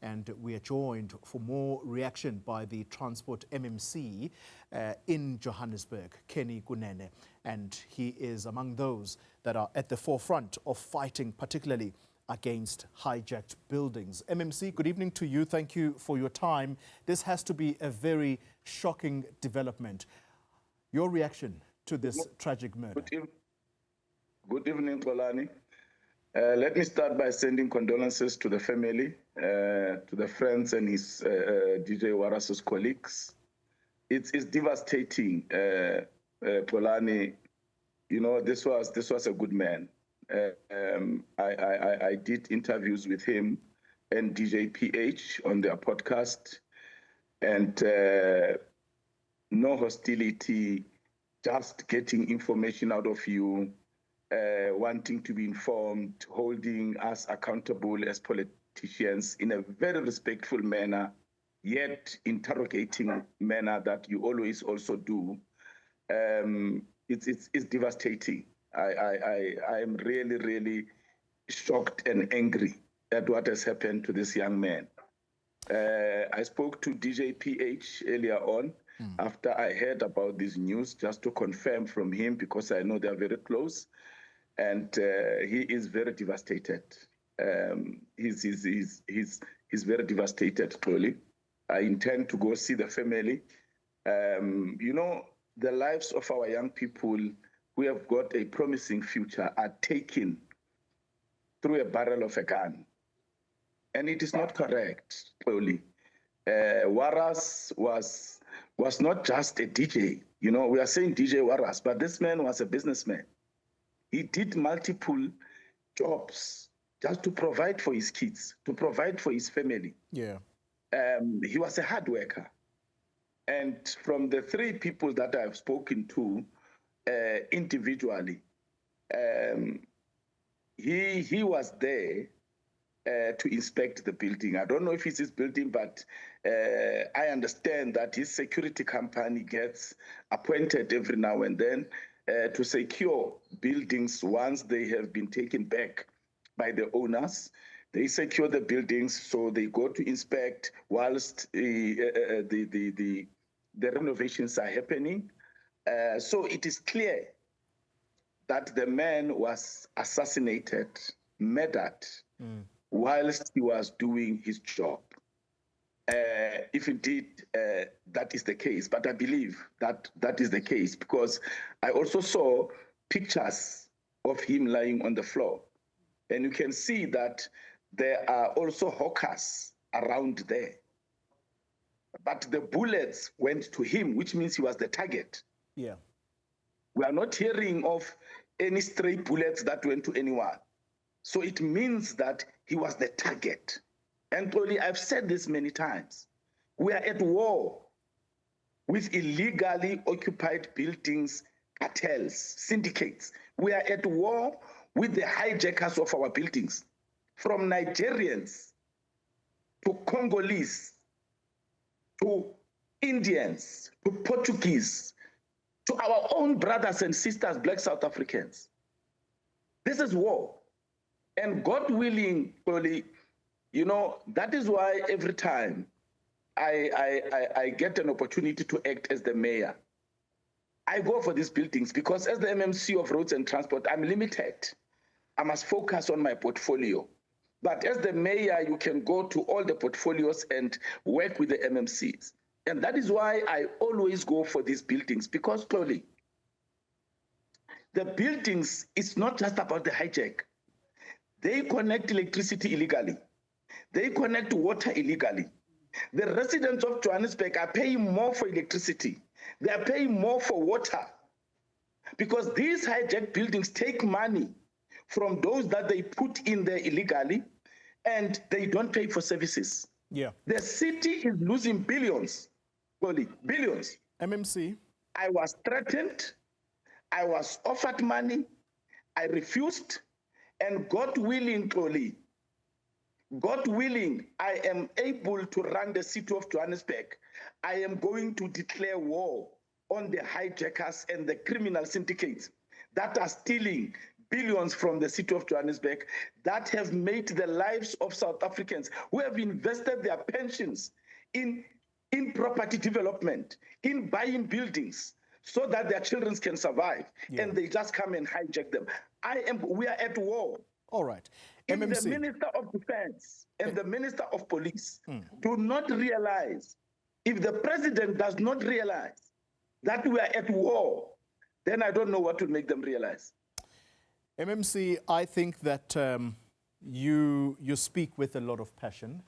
And we are joined for more reaction by the Transport MMC in Johannesburg, Kunene. And he is among those that are at the forefront of fighting, particularly against hijacked buildings. MMC, good evening to you. Thank you for your time. This has to be a very shocking development. Your reaction to this tragic murder? Good evening, Polani. Let me start by sending condolences to the family, to the friends and his DJ Warasu's colleagues. It's devastating, Polani. You know, this was a good man. I did interviews with him and DJ PH on their podcast, and no hostility, just getting information out of you, wanting to be informed, holding us accountable as politicians in a very respectful manner, yet interrogating manner that you always also do. It's devastating. I am really, really shocked and angry at what has happened to this young man. I spoke to DJ PH earlier on after I heard about this news, just to confirm from him, because I know they are very close, and he is very devastated. He's very devastated, clearly. I intend to go see the family. You know, the lives of our young people who have got a promising future are taken through a barrel of a gun. And it is not correct, clearly. Warras was not just a DJ. You know, we are saying DJ Warras, but this man was a businessman. He did multiple jobs just to provide for his kids, to provide for his family. Yeah. He was a hard worker. And from the three people that I've spoken to individually, he was there to inspect the building. I don't know if it's his building, but I understand that his security company gets appointed every now and then to secure buildings once they have been taken back by the owners. They secure the buildings, so they go to inspect whilst the renovations are happening. So it is clear that the man was assassinated, murdered, whilst he was doing his job. If indeed that is the case, but I believe that that is the case, because I also saw pictures of him lying on the floor. And you can see that there are also hawkers around there. But the bullets went to him, which means he was the target. Yeah. We are not hearing of any stray bullets that went to anyone. So it means that he was the target. And probably I've said this many times. We are at war with illegally occupied buildings, cartels, syndicates. We are at war with the hijackers of our buildings, from Nigerians to Congolese, to Indians, to Portuguese, to our own brothers and sisters, Black South Africans. This is war. And God willing, you know, that is why every time I get an opportunity to act as the mayor, I go for these buildings, because as the MMC of Roads and Transport, I'm limited. I must focus on my portfolio. But as the mayor, you can go to all the portfolios and work with the MMCs. And that is why I always go for these buildings, because clearly, the buildings, it's not just about the hijack. They connect electricity illegally. They connect water illegally. The residents of Johannesburg are paying more for electricity. They are paying more for water, because these hijacked buildings take money from those that they put in there illegally, and they don't pay for services. Yeah. The city is losing billions, billions. MMC. I was threatened. I was offered money. I refused. And God willing, God willing, I am able to run the city of Johannesburg. I am going to declare war on the hijackers and the criminal syndicates that are stealing billions from the city of Johannesburg that have made the lives of South Africans who have invested their pensions in property development, in buying buildings so that their children can survive, and they just come and hijack them. We are at war. All right. If the Minister of Defense and the Minister of Police do not realize, if the President does not realize that we are at war, then I don't know what to make them realize. MMC, I think that you speak with a lot of passion.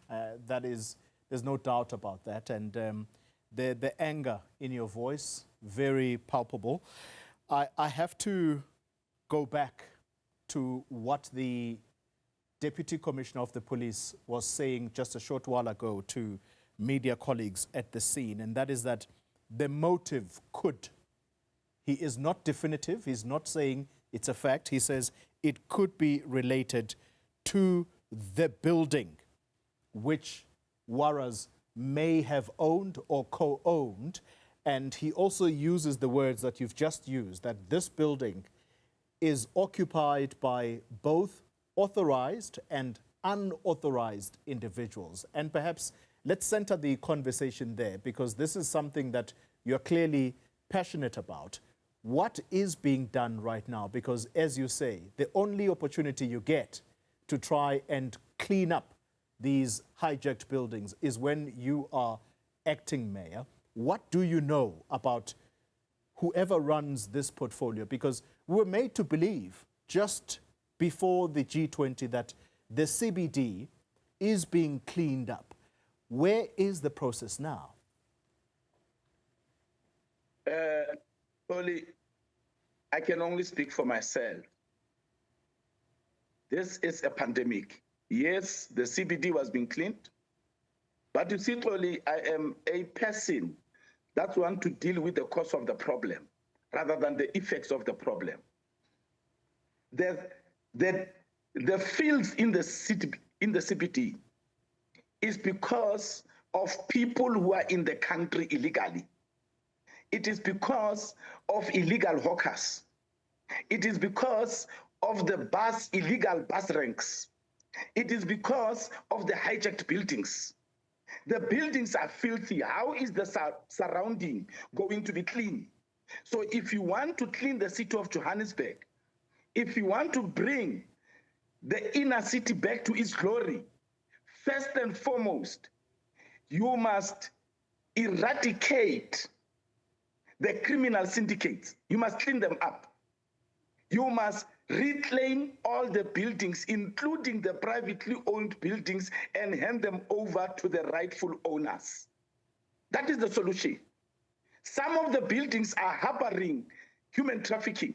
There's no doubt about that. And the anger in your voice, very palpable. I have to go back to what the Deputy Commissioner of the Police was saying just a short while ago to media colleagues at the scene, and that is that the motive could. He is not definitive. He's not saying it's a fact. He says it could be related to the building, which Warras may have owned or co-owned. And he also uses the words that you've just used, that this building is occupied by both authorized and unauthorized individuals. And perhaps let's center the conversation there, because this is something that you're clearly passionate about. What is being done right now? Because as you say, the only opportunity you get to try and clean up these hijacked buildings is when you are acting mayor. What do you know about whoever runs this portfolio? Because we were made to believe just before the G20 that the CBD is being cleaned up. Where is the process now? Only, I can only speak for myself. This is a pandemic. Yes, the CBD was being cleaned, but you see, Toli, I am a person that wants to deal with the cause of the problem rather than the effects of the problem. The fields in the city, in the CBD, is because of people who are in the country illegally. It is because of illegal hawkers. It is because of the illegal bus ranks. It is because of the hijacked buildings. The buildings are filthy. How is the surrounding going to be clean? So if you want to clean the city of Johannesburg, if you want to bring the inner city back to its glory, first and foremost, you must eradicate the criminal syndicates. You must clean them up. You must reclaim all the buildings, including the privately owned buildings, and hand them over to the rightful owners. That is the solution. Some of the buildings are harboring human trafficking.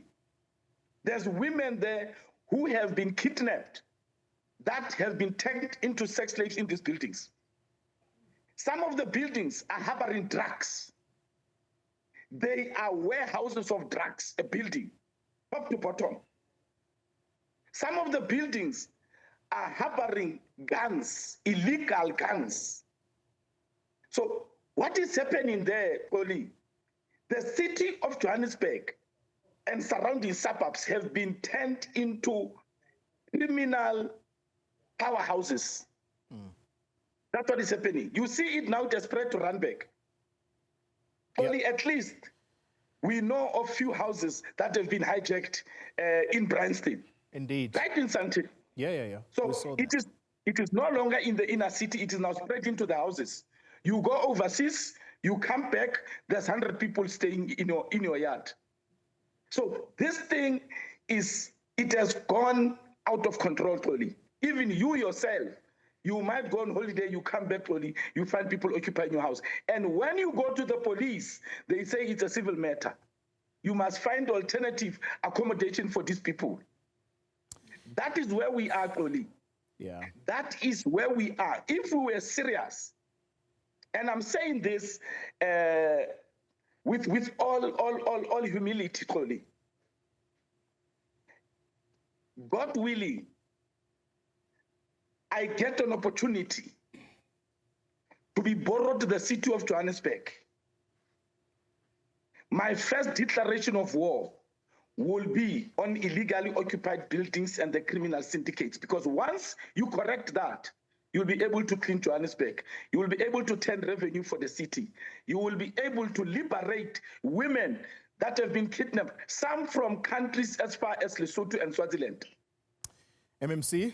There's women there who have been kidnapped, that have been turned into sex slaves in these buildings. Some of the buildings are harboring drugs. They are warehouses of drugs, a building, top to bottom. Some of the buildings are harboring guns, illegal guns. So what is happening there, Oli? The city of Johannesburg and surrounding suburbs have been turned into criminal powerhouses. That's what is happening. You see it now, it has spread to Randburg. Only at least we know of few houses that have been hijacked in Bryanston. Indeed. Right in Sandton. Yeah. So it is no longer in the inner city, it is now spread into the houses. You go overseas, you come back, there's 100 people staying in your yard. So this thing it has gone out of control, totally. Even you yourself, you might go on holiday, you come back, totally, you find people occupying your house. And when you go to the police, they say it's a civil matter. You must find alternative accommodation for these people. That is where we are, totally. Yeah. That is where we are. If we were serious, and I'm saying this with all humility, totally. God willing, I get an opportunity to be borrowed to the city of Johannesburg. My first declaration of war will be on illegally occupied buildings and the criminal syndicates. Because once you correct that, you'll be able to clean Johannesburg. You will be able to turn revenue for the city. You will be able to liberate women that have been kidnapped, some from countries as far as Lesotho and Swaziland. MMC?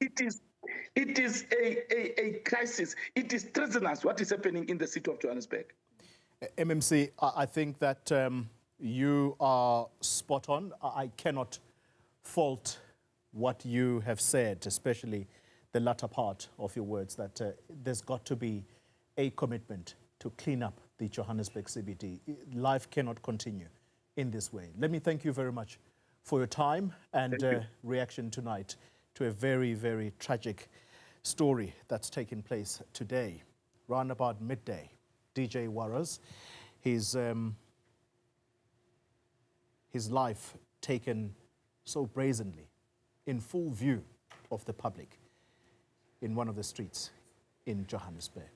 It is a crisis. It is treasonous what is happening in the city of Johannesburg. MMC, I think that you are spot on. I cannot fault what you have said, especially the latter part of your words, that there's got to be a commitment to clean up the Johannesburg CBD. Life cannot continue in this way. Let me thank you very much for your time and reaction tonight to a very, very tragic story that's taken place today. Round about midday, DJ Warras, his life taken so brazenly in full view of the public in one of the streets in Johannesburg.